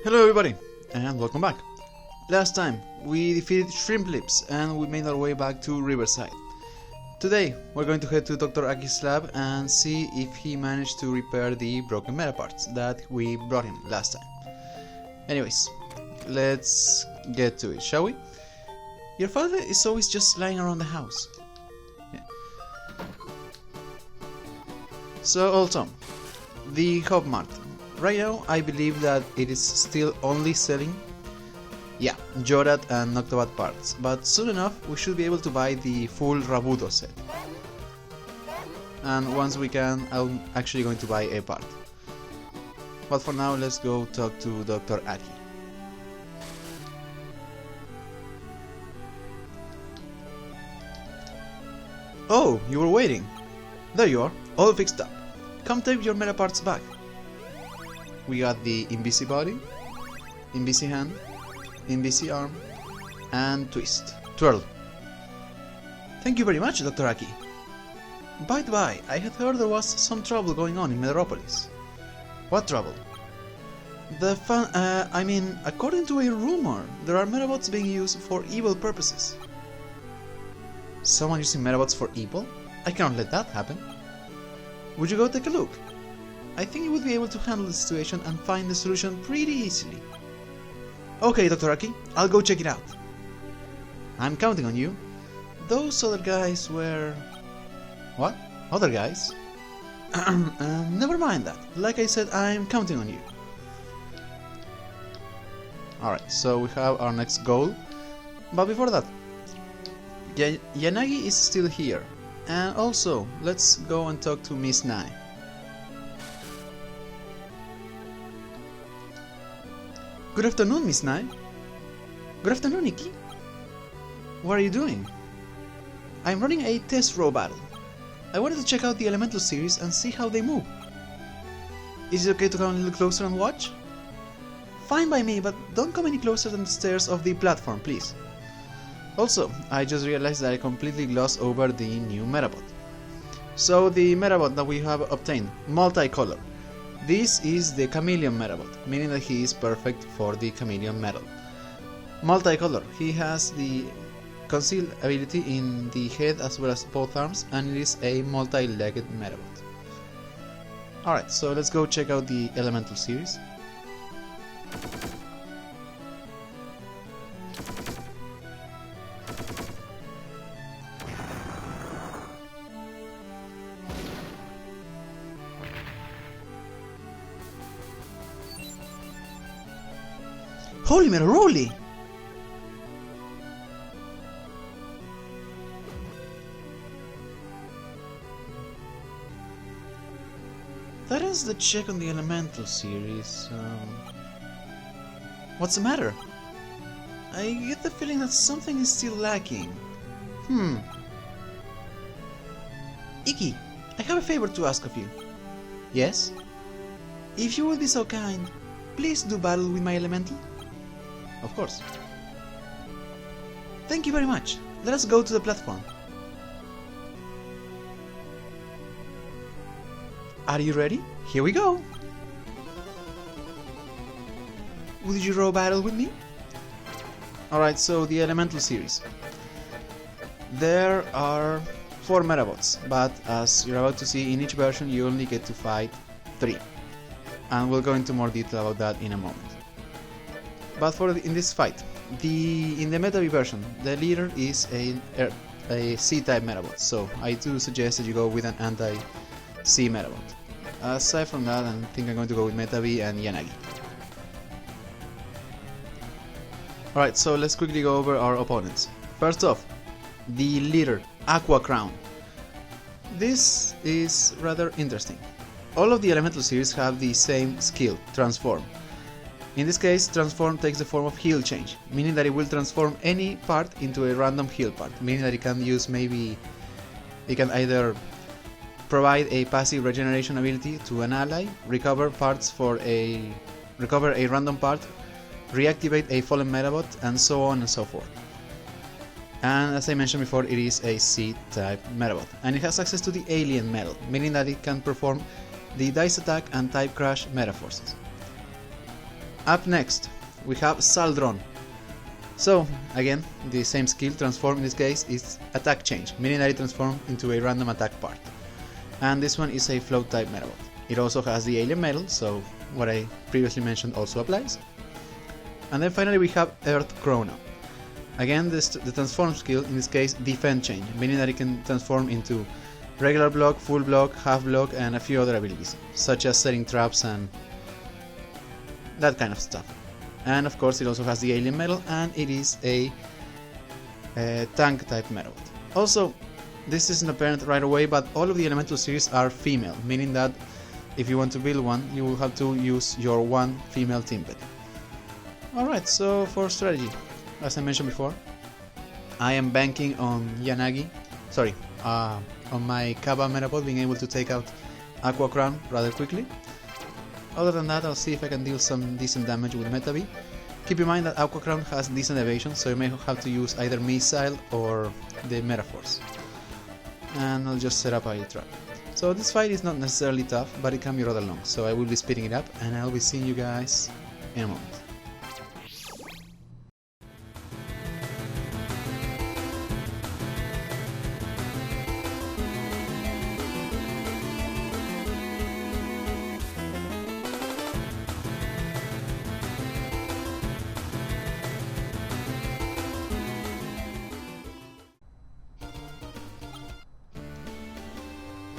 Hello everybody, and welcome back. Last time, we defeated Shrimp Lips and we made our way back to Riverside. Today, we're going to head to Dr. Aki's lab and see if he managed to repair the broken Medabots that we brought him last time. Anyways, let's get to it, shall we? Your father is always just lying around the house. Yeah. So, Old Tom, the Hub Mart. Right now, I believe that it is still only selling, Jorat and Noctobat parts, but soon enough we should be able to buy the full Rabudo set. And once we can, I'm actually going to buy a part. But for now, let's go talk to Dr. Aki. Oh, you were waiting. There you are, all fixed up. Come take your meta parts back. We got the Invisi body, Invisi hand, Invisi arm, and twirl. Thank you very much, Dr. Aki. By the way, I had heard there was some trouble going on in Metropolis. What trouble? According to a rumor, there are Medabots being used for evil purposes. Someone using Medabots for evil? I cannot let that happen. Would you go take a look? I think you would be able to handle the situation and find the solution pretty easily. Okay, Dr. Aki, I'll go check it out. I'm counting on you. Those other guys were... What? Other guys? Never mind that. Like I said, I'm counting on you. Alright, so we have our next goal. But before that, Yanagi is still here. And also, let's go and talk to Miss Nai. Good afternoon, Miss Nai. Good afternoon, Ikki. What are you doing? I'm running a test row battle. I wanted to check out the Elemental series and see how they move. Is it okay to come a little closer and watch? Fine by me, but don't come any closer than the stairs of the platform, please. Also, I just realized that I completely glossed over the new Medabot. So the Medabot that we have obtained, multicolor. This is the Chameleon Metabot, meaning that he is perfect for the Chameleon medal. Multicolor, he has the conceal ability in the head as well as both arms, and it is a multi-legged Metabot. Alright, so let's go check out the Elemental series. Holy Meroli! That is the check on the Elemental series. What's the matter? I get the feeling that something is still lacking. Ikki, I have a favor to ask of you. Yes? If you would be so kind, please do battle with my Elemental. Of course. Thank you very much. Let us go to the platform. Are you ready? Here we go! Would you row battle with me? Alright, so the Elemental series. There are 4 Medabots, but as you're about to see, in each version you only get to fight 3. And we'll go into more detail about that in a moment. But in this fight, in the Metabee version, the leader is a C-type Medabot, so I do suggest that you go with an anti-C Medabot. Aside from that, I think I'm going to go with Metabee and Yanagi. Alright, so let's quickly go over our opponents. First off, the leader, Aqua Crown. This is rather interesting. All of the Elemental series have the same skill, Transform. In this case, Transform takes the form of Heal Change, meaning that it will transform any part into a random heal part, meaning that it can use it can either provide a passive regeneration ability to an ally, recover a random part, reactivate a fallen Medabot, and so on and so forth. And as I mentioned before, it is a C-type Medabot, and it has access to the Alien Medal, meaning that it can perform the Dice Attack and Type Crash Metaforces. Up next, we have Saldron. So, again, the same skill, transform in this case, is attack change, meaning that it transforms into a random attack part. And this one is a float type Metabot. It also has the alien metal, so what I previously mentioned also applies. And then finally we have Earth Chrono. Again, the transform skill, in this case, defend change, meaning that it can transform into regular block, full block, half block, and a few other abilities, such as setting traps and that kind of stuff. And of course it also has the alien metal, and it is a tank type Metabot. Also, this isn't apparent right away, but all of the elemental series are female, meaning that if you want to build one, you will have to use your one female team pet. Alright, so for strategy, as I mentioned before, I am banking on on my Kaba Metabot being able to take out Aqua Crown rather quickly. Other than that, I'll see if I can deal some decent damage with Metabee. Keep in mind that Aqua Crown has decent evasion, so you may have to use either Missile or the Metaforce. And I'll just set up a trap. So this fight is not necessarily tough, but it can be rather long, so I will be speeding it up, and I'll be seeing you guys in a moment.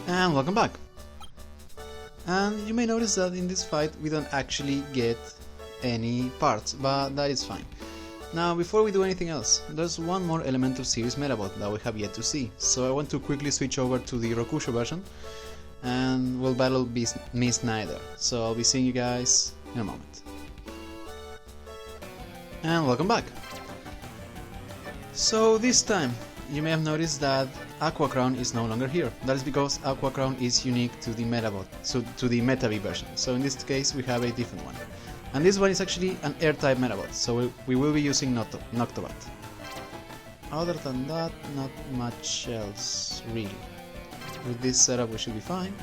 And welcome back. And you may notice that in this fight we don't actually get any parts, but that is fine. Now, before we do anything else, there's one more Elemental Series Metabot that we have yet to see, so I want to quickly switch over to the Rokusho version and we'll battle Miss Neither. So I'll be seeing you guys in a moment. And welcome back. So this time you may have noticed that Aqua Crown is no longer here. That is because Aqua Crown is unique to the Medabot, so to the Metabee version. So in this case we have a different one. And this one is actually an air-type Medabot, so we will be using Noctobat. Other than that, not much else really. With this setup we should be fine.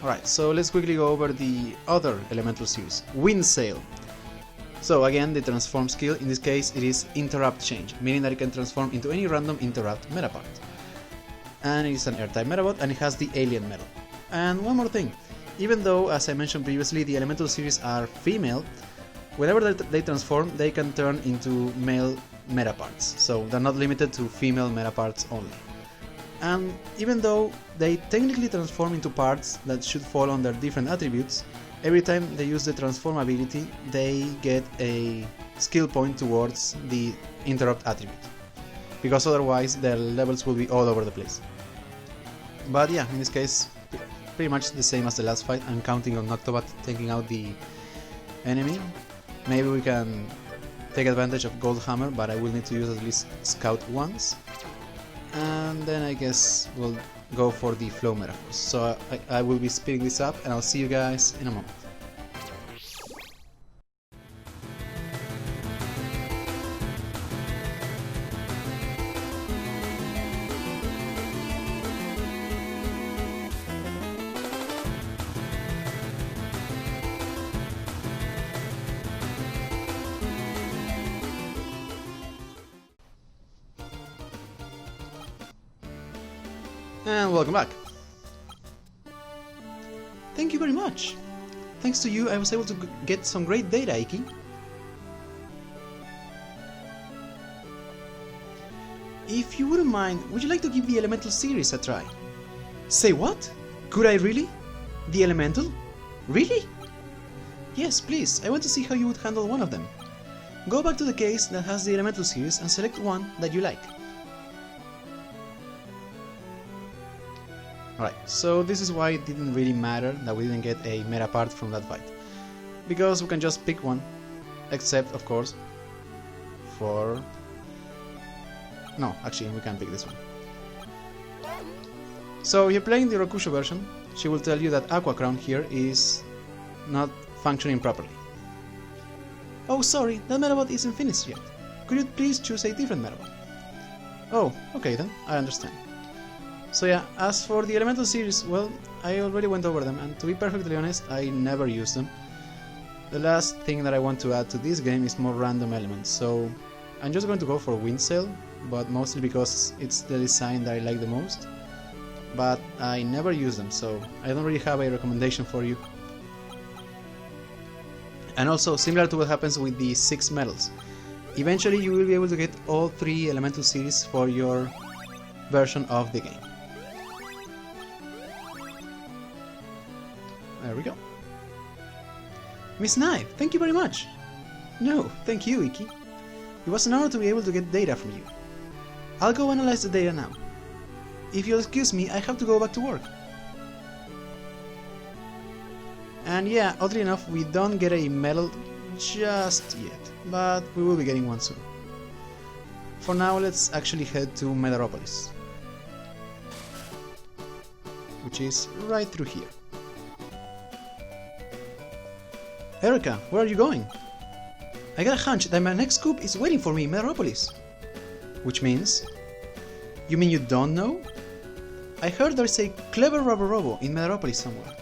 Alright, so let's quickly go over the other Elemental Series, Wind Sail. So again, the transform skill, in this case it is Interrupt Change, meaning that it can transform into any random Interrupt Metapart. And it is an air-type Metabot, and it has the alien metal. And one more thing, even though, as I mentioned previously, the Elemental Series are female, whenever they transform, they can turn into male Metaparts, so they're not limited to female Metaparts only. And even though they technically transform into parts that should fall under different attributes, every time they use the transform ability, they get a skill point towards the interrupt attribute, because otherwise their levels will be all over the place. But yeah, in this case, pretty much the same as the last fight. I'm counting on Noctobat taking out the enemy. Maybe we can take advantage of Gold Hammer, but I will need to use at least Scout once. And then I guess we'll go for the Flow Metaphors. So I will be speeding this up, and I'll see you guys in a moment. And welcome back. Thank you very much. Thanks to you, I was able to get some great data, Iki. If you wouldn't mind, would you like to give the Elemental Series a try? Say what? Could I really? The Elemental? Really? Yes, please, I want to see how you would handle one of them. Go back to the case that has the Elemental Series and select one that you like. Alright, so this is why it didn't really matter that we didn't get a meta part from that fight. Because we can just pick one, except, of course, for... No, actually, we can't pick this one. So, if you're playing the Rokusho version, she will tell you that Aqua Crown here is not functioning properly. Oh, sorry, that Medabot isn't finished yet. Could you please choose a different Medabot? Oh, okay then, I understand. So yeah, as for the Elemental Series, well, I already went over them, and to be perfectly honest, I never used them. The last thing that I want to add to this game is more random elements, so I'm just going to go for Wind Sail, but mostly because it's the design that I like the most. But I never use them, so I don't really have a recommendation for you. And also, similar to what happens with the 6 medals, eventually you will be able to get all 3 elemental series for your version of the game. There we go. Miss Knife, thank you very much! No, thank you, Iki. It was an honor to be able to get data from you. I'll go analyze the data now. If you'll excuse me, I have to go back to work. And yeah, oddly enough, we don't get a medal just yet, but we will be getting one soon. For now, let's actually head to Metropolis, which is right through here. Erica, where are you going? I got a hunch that my next scoop is waiting for me in Metropolis. Which means... You mean you don't know? I heard there's a clever Robo in Metropolis somewhere.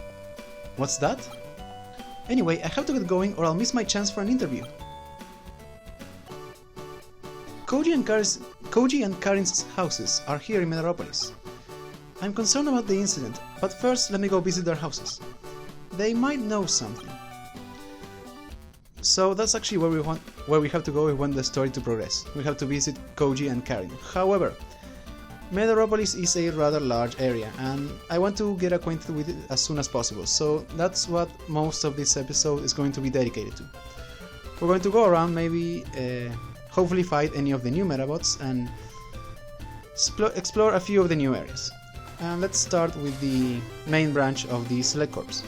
What's that? Anyway, I have to get going or I'll miss my chance for an interview. Koji and Karin's houses are here in Metropolis. I'm concerned about the incident, but first let me go visit their houses. They might know something. So that's actually where we have to go if we want the story to progress. We have to visit Koji and Karin. However, Metropolis is a rather large area and I want to get acquainted with it as soon as possible, so that's what most of this episode is going to be dedicated to. We're going to go around, maybe hopefully fight any of the new Medabots and explore a few of the new areas. And let's start with the main branch of the Select Corps.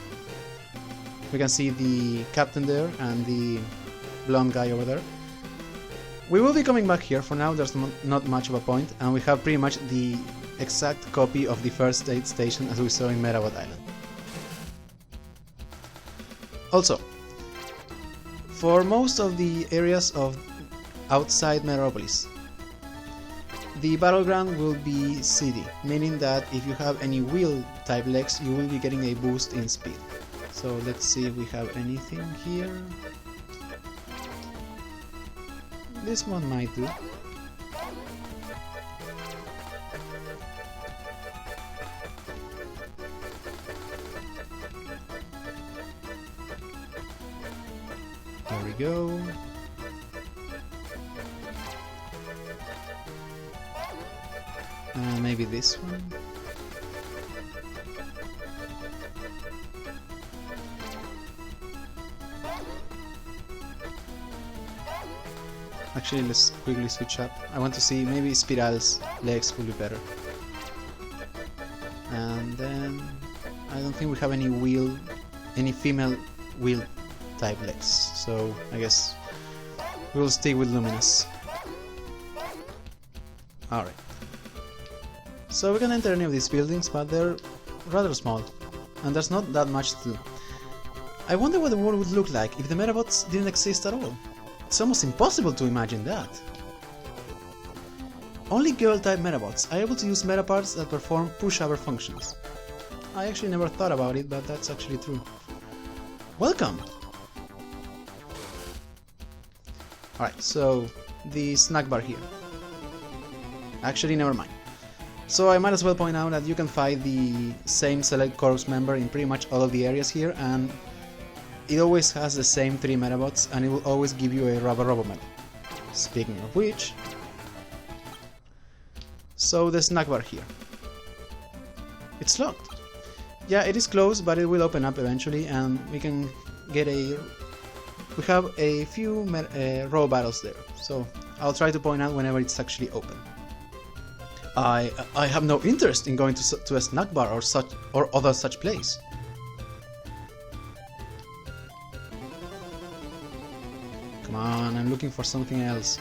We can see the captain there and the blonde guy over there. We will be coming back here. For now there's not much of a point, and we have pretty much the exact copy of the first aid station as we saw in Medabot Island. Also, for most of the areas of outside Metropolis, the battleground will be city, meaning that if you have any wheel type legs you will be getting a boost in speed. So let's see if we have anything here. This one might do. There we go. Maybe this one. Actually, let's quickly switch up. I want to see, maybe Spiral's legs will be better. And then I don't think we have any female wheel type legs, so I guess we'll stick with Luminous. Alright. So we can enter any of these buildings, but they're rather small, and there's not that much to do. I wonder what the world would look like if the Medabots didn't exist at all. It's almost impossible to imagine that. Only girl-type Medabots are able to use meta parts that perform pushover functions. I actually never thought about it, but that's actually true. Welcome! Alright, so the snack bar here. Actually, never mind. So I might as well point out that you can fight the same Select Corps member in pretty much all of the areas here, and it always has the same 3 Medabots, and it will always give you a Robo medal. Speaking of which, so the snack bar here. It's locked. Yeah, it is closed, but it will open up eventually, and we can get we have a few raw battles there, so I'll try to point out whenever it's actually open. I have no interest in going to a snack bar or other such place. Come on, I'm looking for something else.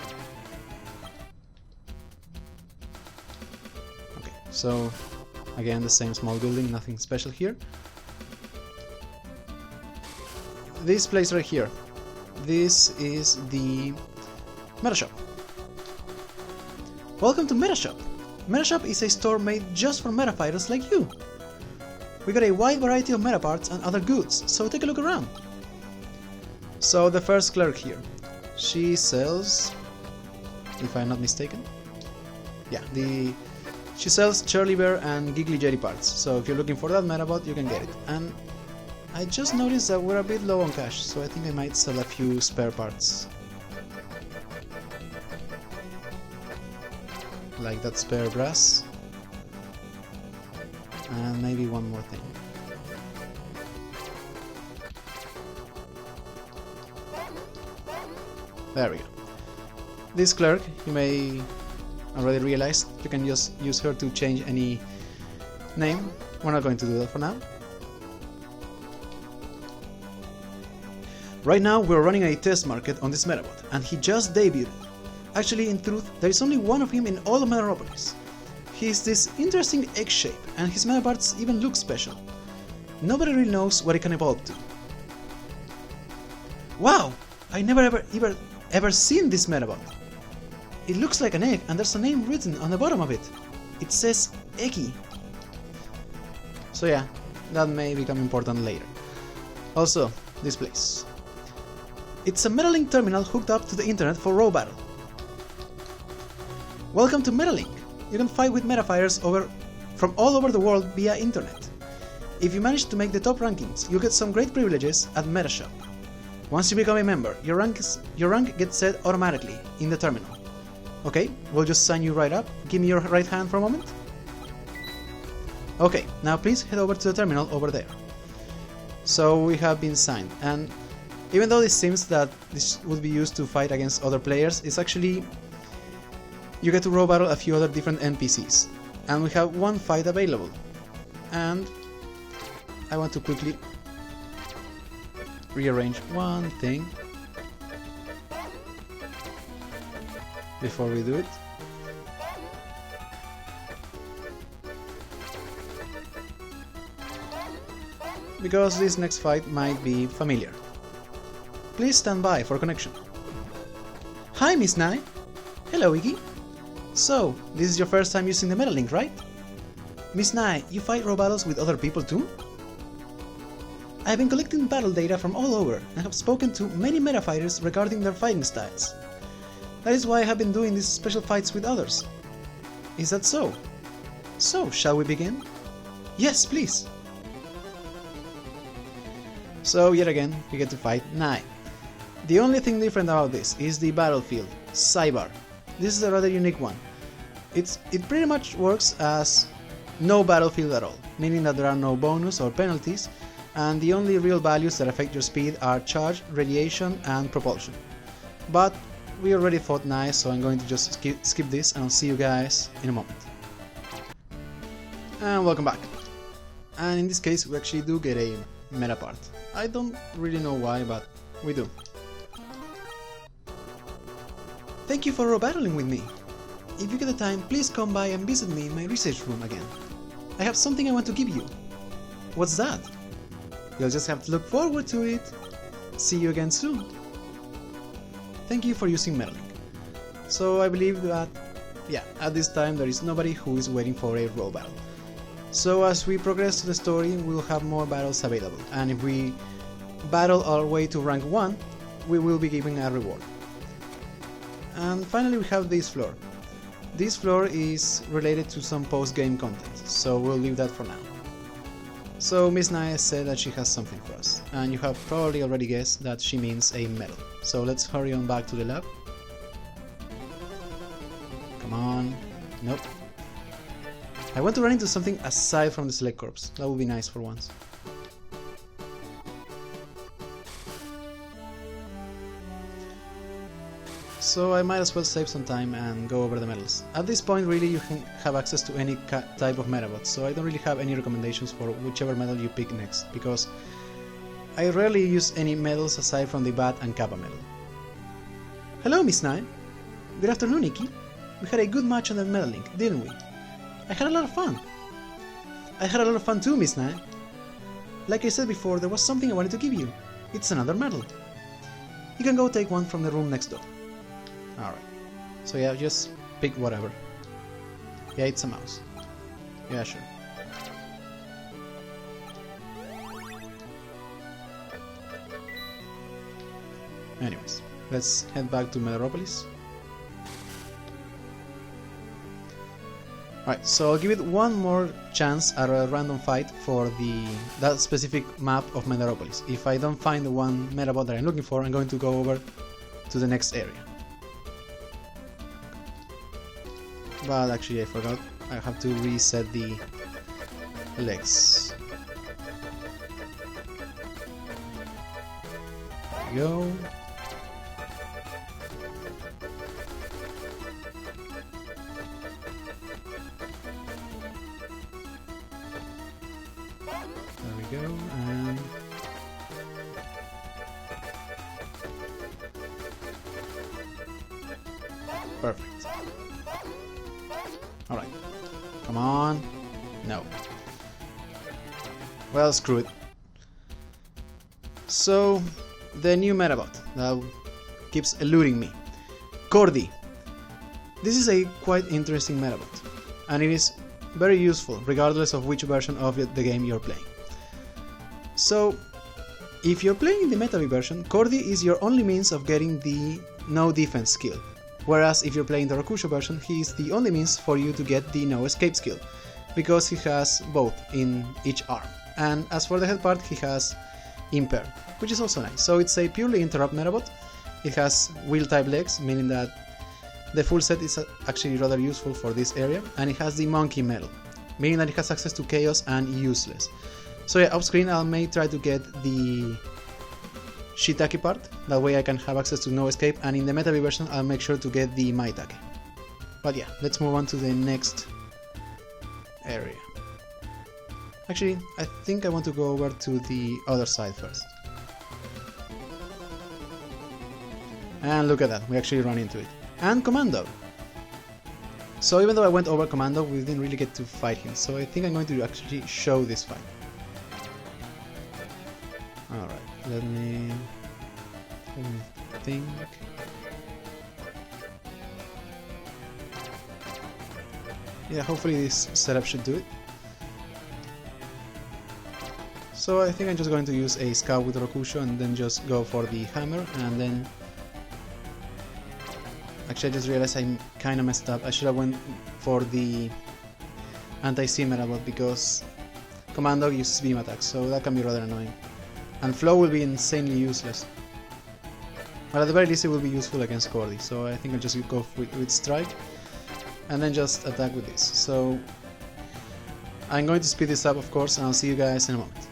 Okay, so again the same small building, nothing special here. This place right here, this is the Metashop. Welcome to Metashop. Metashop is a store made just for meta fighters like you. We got a wide variety of meta parts and other goods, so take a look around. So the first clerk here, she sells, if I'm not mistaken, yeah, she sells Curly Bear and Giggly Jetty parts, so if you're looking for that Metabot, you can get it. And I just noticed that we're a bit low on cash, so I think I might sell a few spare parts. Like that spare brass. And maybe one more thing. There we go. This clerk, you may already realize, you can just use her to change any name. We're not going to do that for now. Right now we're running a test market on this Medabot, and he just debuted. Actually, in truth, there is only one of him in all of Metropolis. He's this interesting egg shape, and his Medabots even look special. Nobody really knows what he can evolve to. Wow! I never ever seen this Medabot. It looks like an egg, and there's a name written on the bottom of it. It says Eggy. So yeah, that may become important later. Also, this place. It's a Metalink terminal hooked up to the internet for raw battle. Welcome to Metalink. You can fight with metafighters from all over the world via internet. If you manage to make the top rankings, you'll get some great privileges at Metashop. Once you become a member, your rank gets set automatically in the terminal. Okay, we'll just sign you right up. Give me your right hand for a moment. Okay, now please head over to the terminal over there. So we have been signed, and even though it seems that this would be used to fight against other players, it's actually you get to raw battle a few other different NPCs, and we have one fight available. And I want to quickly rearrange one thing before we do it. Because this next fight might be familiar. Please stand by for connection. Hi, Miss Nye. Hello, Iggy. So, this is your first time using the Metalink, right? Miss Nye, you fight raw battles with other people too? I've been collecting battle data from all over and have spoken to many metafighters regarding their fighting styles. That is why I have been doing these special fights with others. Is that so? So, shall we begin? Yes, please! So, yet again, we get to fight Nye. The only thing different about this is the battlefield, Cyber. This is a rather unique one. It pretty much works as no battlefield at all, meaning that there are no bonus or penalties, and the only real values that affect your speed are charge, radiation, and propulsion. But we already fought Nye, so I'm going to just skip this, and I'll see you guys in a moment. And welcome back. And in this case, we actually do get a meta part. I don't really know why, but we do. Thank you for raw battling with me. If you get the time, please come by and visit me in my research room again. I have something I want to give you. What's that? You'll just have to look forward to it. See you again soon. Thank you for using Metalink. So I believe that, yeah, at this time there is nobody who is waiting for a raw battle. So as we progress to the story, we'll have more battles available, and if we battle our way to rank 1, we will be given a reward. And finally we have this floor. This floor is related to some post-game content, so we'll leave that for now. So Miss Nye said that she has something for us, and you have probably already guessed that she means a medal. So let's hurry on back to the lab. Come on. Nope. I want to run into something aside from the Select Corps. That would be nice for once. So I might as well save some time and go over the medals. At this point really you can have access to any type of Medabots, so I don't really have any recommendations for whichever medal you pick next, because I rarely use any medals aside from the Bat and Kappa medal. Hello, Miss Nye. Good afternoon, Iki. We had a good match on the Metalink, didn't we? I had a lot of fun. I had a lot of fun too, Miss Nye. Like I said before, there was something I wanted to give you. It's another medal. You can go take one from the room next door. Alright. So yeah, just pick whatever. Yeah, it's a mouse. Yeah, sure. Anyways, let's head back to Metropolis. Alright, so I'll give it one more chance at a random fight for that specific map of Metropolis. If I don't find the one Medabot that I'm looking for, I'm going to go over to the next area. But actually I forgot, I have to reset the legs. There we go. There we go, and perfect. Alright. Come on. No. Well, screw it. So, the new Metabot that keeps eluding me. Cordy. This is a quite interesting Metabot, and it is very useful regardless of which version of the game you're playing. So, if you're playing the Metabee version, Cordy is your only means of getting the no defense skill. Whereas if you're playing the Rokusho version, he is the only means for you to get the no escape skill, because he has both in each arm. And as for the head part, he has Impair, which is also nice. So it's a purely interrupt Metabot. It has wheel type legs, meaning that the full set is actually rather useful for this area, and it has the monkey medal, meaning that it has access to chaos and useless. So yeah, off screen I may try to get the Shiitake part, that way I can have access to no escape, and in the Metabee version I'll make sure to get the Maitake. But yeah, let's move on to the next area. Actually, I think I want to go over to the other side first. And look at that, we actually run into it. And Commando! So even though I went over Commando, we didn't really get to fight him, so I think I'm going to actually show this fight. Alright, let me think. Yeah, hopefully this setup should do it. So I think I'm just going to use a scout with Rokusho and then just go for the hammer, and then... Actually I just realized I kinda messed up. I should have went for the anti-C Medabot because Commando uses beam attacks, so that can be rather annoying. And Flow will be insanely useless. But at the very least it will be useful against Cordy, so I think I'll just go with Strike and then just attack with this. So I'm going to speed this up, of course, and I'll see you guys in a moment.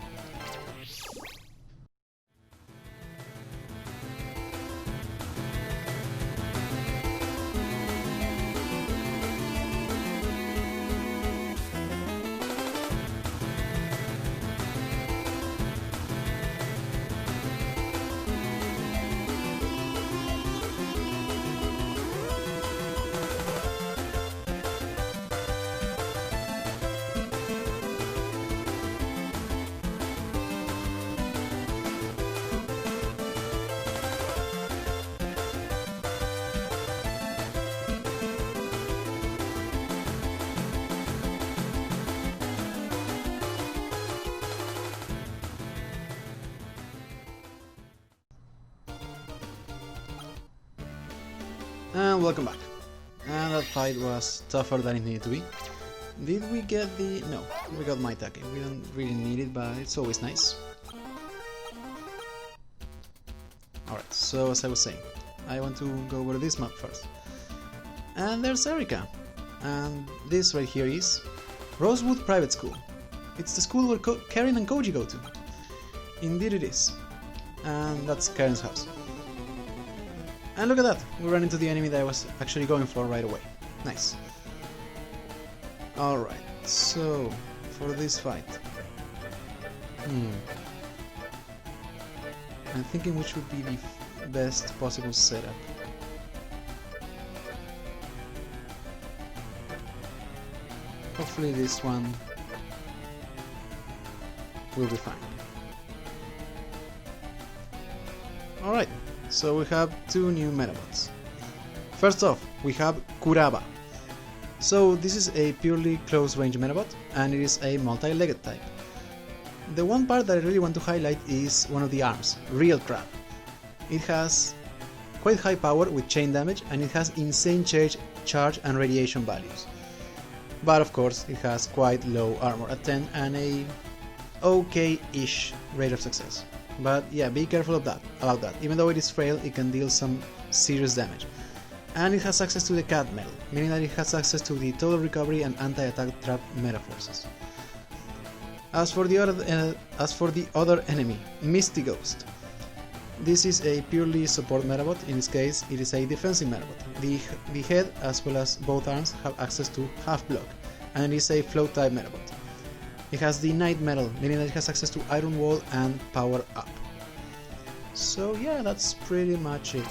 And welcome back. And that fight was tougher than it needed to be. Did we get the... no, we got Maitake. We don't really need it, but it's always nice. Alright, so as I was saying, I want to go over this map first. And there's Erika. And this right here is Rosewood Private School. It's the school where Karen and Koji go to. Indeed it is. And that's Karen's house. And look at that, we ran into the enemy that I was actually going for right away. Nice. Alright, so for this fight. I'm thinking which would be the best possible setup. Hopefully this one will be fine. Alright. So we have two new Medabots. First off, we have Kuraba. So this is a purely close range Medabot, and it is a multi-legged type. The one part that I really want to highlight is one of the arms, Real Crab. it has quite high power with chain damage, and it has insane charge and radiation values. But of course it has quite low armor at 10 and a okay-ish rate of success. But yeah, be careful about that. Even though it is frail, it can deal some serious damage. And it has access to the cat medal, meaning that it has access to the total recovery and anti-attack trap meta forces. As for the other enemy, Misty Ghost. This is a purely support Metabot. In this case, it is a defensive Metabot. The head as well as both arms have access to half block, and it is a float type Metabot. It has the Knight medal, meaning that it has access to Iron Wall and Power Up. So yeah, that's pretty much it.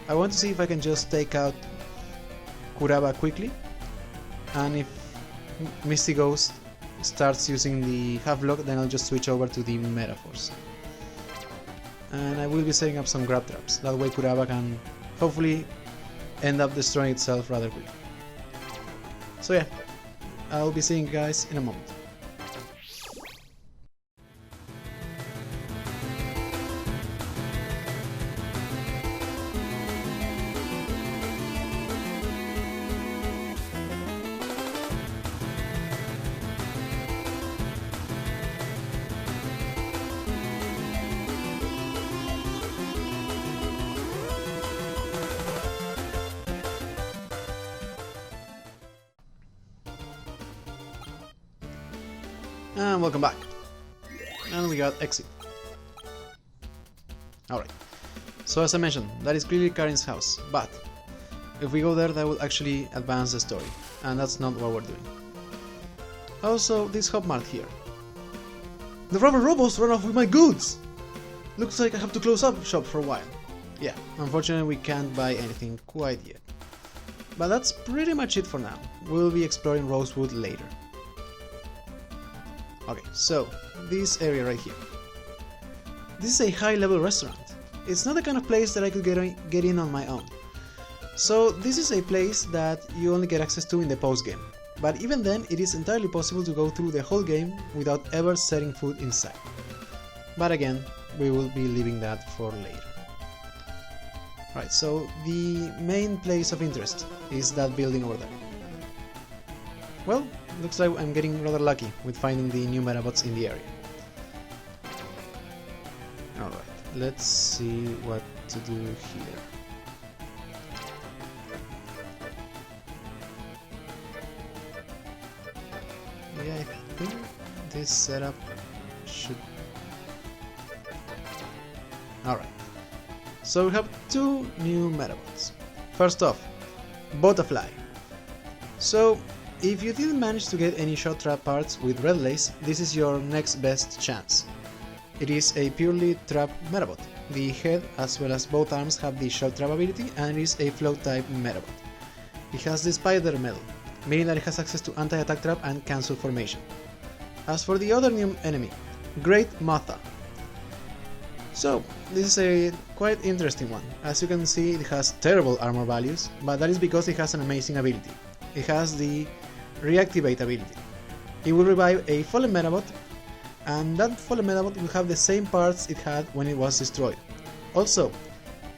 I want to see if I can just take out Kuraba quickly, and if Misty Ghost starts using the half block, then I'll just switch over to the Metaforce. And I will be setting up some grab traps, that way Kuraba can hopefully end up destroying itself rather quickly. So yeah, I'll be seeing you guys in a moment. And welcome back. And we got exit. Alright. So as I mentioned, that is clearly Karin's house, but if we go there, that will actually advance the story, and that's not what we're doing. Also, this hub mart here. The rubber robots ran off with my goods! Looks like I have to close up shop for a while. Yeah, unfortunately we can't buy anything quite yet. But that's pretty much it for now. We'll be exploring Rosewood later. Okay, so this area right here. This is a high-level restaurant. It's not the kind of place that I could get in on my own. So this is a place that you only get access to in the post-game. But even then, it is entirely possible to go through the whole game without ever setting foot inside. But again, we will be leaving that for later. Right, so the main place of interest is that building over there. Well, looks like I'm getting rather lucky with finding the new Medabots in the area. Alright, let's see what to do here. Yeah, I think this setup should... Alright, so we have two new Medabots. First off, Butterfly. So, if you didn't manage to get any shot trap parts with Red Lace, this is your next best chance. It is a purely trap Metabot. The head as well as both arms have the shot trap ability, and it is a float type Metabot. It has the Spider medal, meaning that it has access to anti-attack trap and cancel formation. As for the other new enemy, Great Matha. So, this is a quite interesting one. As you can see, it has terrible armor values, but that is because it has an amazing ability. It has the Reactivate ability. It will revive a fallen Metabot, and that fallen Metabot will have the same parts it had when it was destroyed. Also,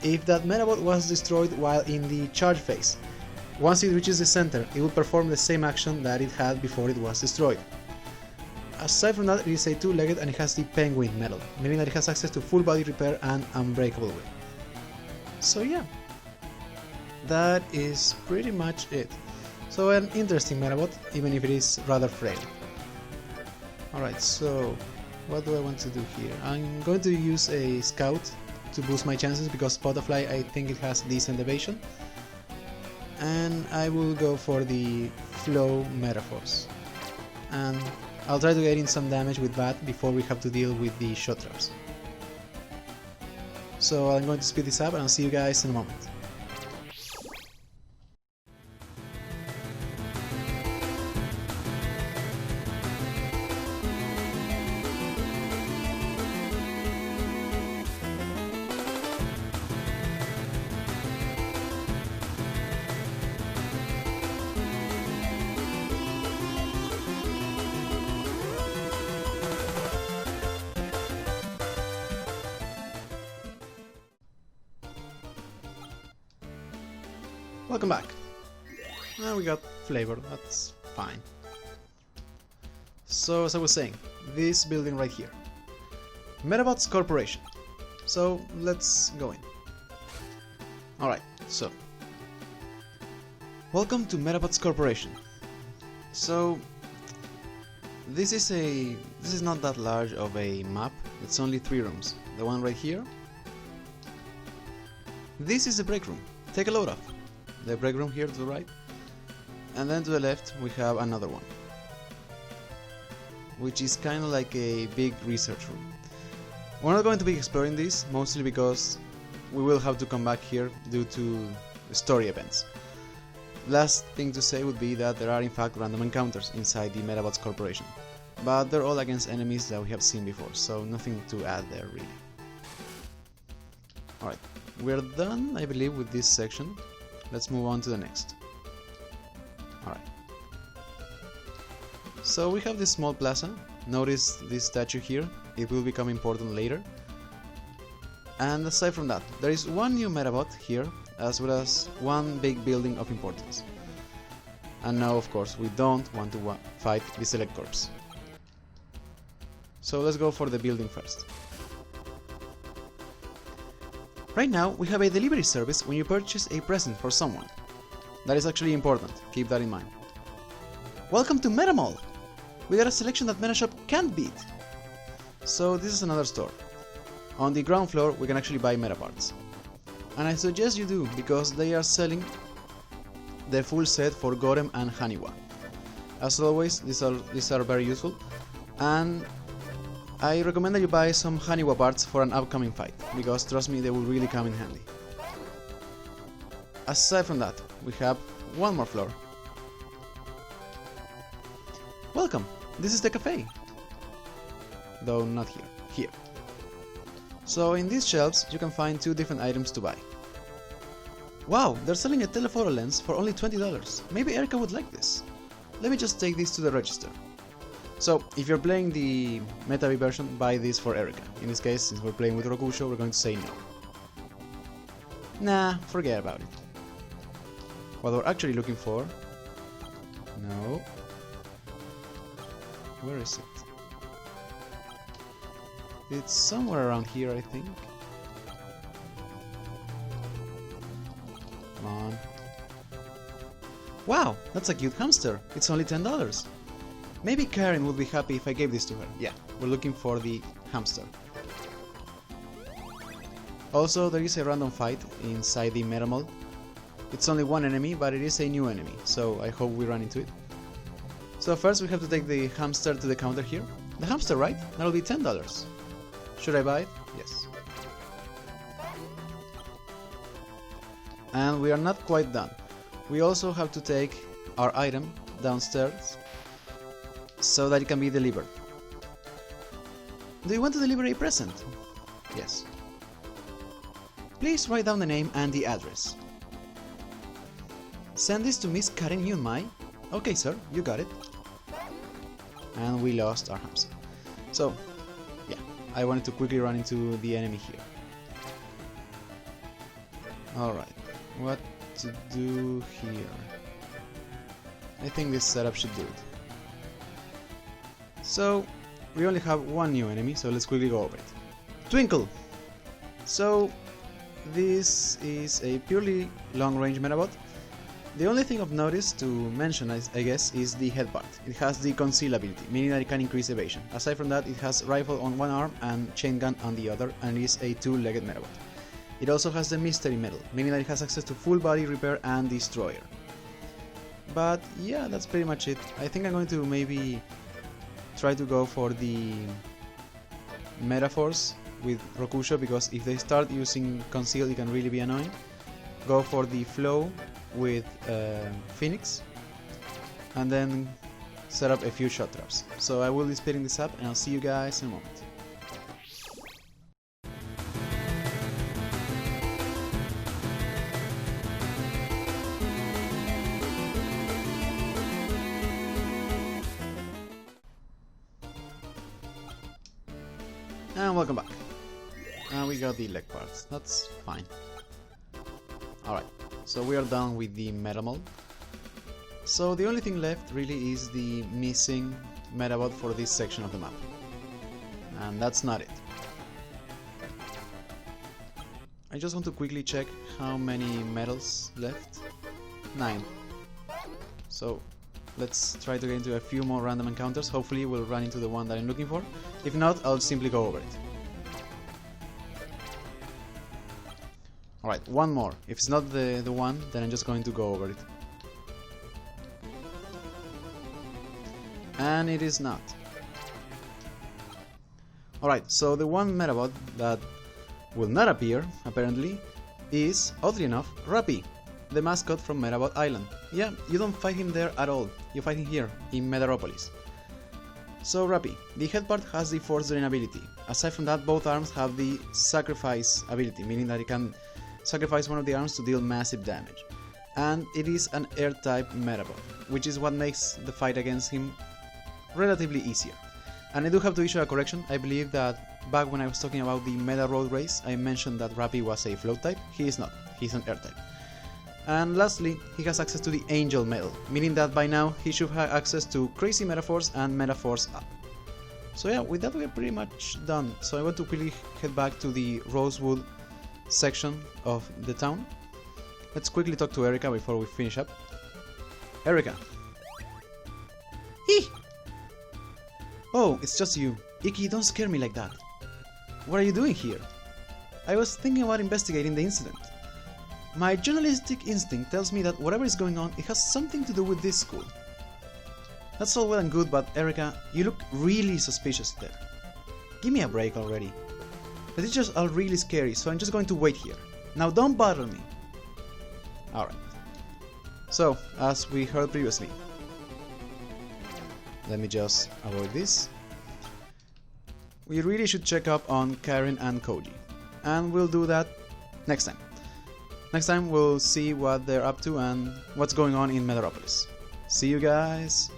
if that Metabot was destroyed while in the charge phase, once it reaches the center, it will perform the same action that it had before it was destroyed. Aside from that, it is a two-legged and it has the Penguin medal, meaning that it has access to full body repair and unbreakable will. So yeah, that is pretty much it. So an interesting Metabot, even if it is rather frail. Alright, so what do I want to do here? I'm going to use a Scout to boost my chances because Butterfly, I think it has decent evasion. And I will go for the Flow Metaforce. And I'll try to get in some damage with that before we have to deal with the shot traps. So I'm going to speed this up and I'll see you guys in a moment. Welcome back. We got flavor, that's fine. So, as I was saying, this building right here. Medabots Corporation. So, let's go in. Alright, so. Welcome to Medabots Corporation. So, this is not that large of a map, it's only 3 rooms. The one right here. This is the break room. Take a load off. The break room here to the right. And then to the left we have another one, which is kind of like a big research room. We're not going to be exploring this, mostly because we will have to come back here due to story events. Last thing to say would be that there are in fact random encounters inside the Medabots Corporation, but they're all against enemies that we have seen before, so nothing to add there really. Alright, we're done I believe with this section. Let's move on to the next. Alright. So we have this small plaza. Notice this statue here, it will become important later. And aside from that, there is one new Medabot here, as well as one big building of importance. And now of course we don't want to fight the Select Corps. So let's go for the building first. Right now we have a delivery service when you purchase a present for someone. That is actually important, keep that in mind. Welcome to Metamall! We got a selection that Metashop can't beat! So this is another store. On the ground floor we can actually buy meta parts. And I suggest you do, because they are selling the full set for Gorem and Haniwa. As always, these are very useful, and I recommend that you buy some Haniwa parts for an upcoming fight, because trust me, they will really come in handy. Aside from that, we have one more floor. Welcome! This is the cafe! Though not here. Here. So in these shelves you can find 2 different items to buy. Wow, they're selling a telephoto lens for only $20. Maybe Erica would like this. Let me just take this to the register. So if you're playing the Metabee version, buy this for Erica. In this case, since we're playing with Rokusho, we're going to say no. Nah, forget about it. What we're actually looking for... No. Where is it? It's somewhere around here, I think. Come on. Wow, that's a cute hamster. It's only $10. Maybe Karen would be happy if I gave this to her. Yeah, we're looking for the hamster. Also, there is a random fight inside the Metamall. It's only one enemy, but it is a new enemy, so I hope we run into it. So first we have to take the hamster to the counter here. The hamster, right? That'll be $10. Should I buy it? Yes. And we are not quite done. We also have to take our item downstairs so that it can be delivered. Do you want to deliver a present? Yes. Please write down the name and the address. Send this to Miss Karen Yunmai. Okay, sir, you got it. And we lost our hamster. So, yeah, I wanted to quickly run into the enemy here. Alright, what to do here? I think this setup should do it. So, we only have one new enemy, so let's quickly go over it. Twinkle! So, this is a purely long-range Medabot. The only thing of notice to mention, I guess, is the head part. It has the conceal ability, meaning that it can increase evasion. Aside from that, it has rifle on one arm and chain gun on the other, and it is a 2-legged Medabot. It also has the mystery medal, meaning that it has access to full body repair and destroyer. But yeah, that's pretty much it. I think I'm going to maybe try to go for the Metaforce with Rokusho, because if they start using conceal, it can really be annoying. Go for the flow with Phoenix, and then set up a few shot traps. So I will be splitting this up, and I'll see you guys in a moment. And welcome back. And we got the leg parts, that's fine. Alright, So we are done with the Meta Mold. So the only thing left really is the missing Medabot for this section of the map. And that's not it. I just want to quickly check how many medals left. 9. So let's try to get into a few more random encounters. Hopefully we'll run into the one that I'm looking for. If not, I'll simply go over it. Alright, one more. If it's not the one, then I'm just going to go over it. And it is not. Alright, so the one Metabot that will not appear, apparently, is, oddly enough, Rappy, the mascot from Metabot Island. Yeah, you don't fight him there at all, you fight him here, in Metropolis. So Rappy, the head part has the Force Drain ability. Aside from that, both arms have the Sacrifice ability, meaning that it can sacrifice one of the arms to deal massive damage. And it is an Air-type Metabot, which is what makes the fight against him relatively easier. And I do have to issue a correction. I believe that back when I was talking about the Meta Road race, I mentioned that Rappy was a Float type. He is not, he's an Air type. And lastly, he has access to the Angel Medal, meaning that by now he should have access to Crazy Metaforce and Metaforce Up. So yeah, with that we're pretty much done. So I want to quickly head back to the Rosewood section of the town. Let's quickly talk to Erica before we finish up. Erica! Eeh! Oh, it's just you. Iki, don't scare me like that. What are you doing here? I was thinking about investigating the incident. My journalistic instinct tells me that whatever is going on, it has something to do with this school. That's all well and good, but Erica, you look really suspicious there. Give me a break already. The teachers are really scary, so I'm just going to wait here. Now don't bother me. Alright. So, as we heard previously, let me just avoid this. We really should check up on Karen and Koji. And we'll do that next time. Next time we'll see what they're up to and what's going on in Metropolis. See you guys!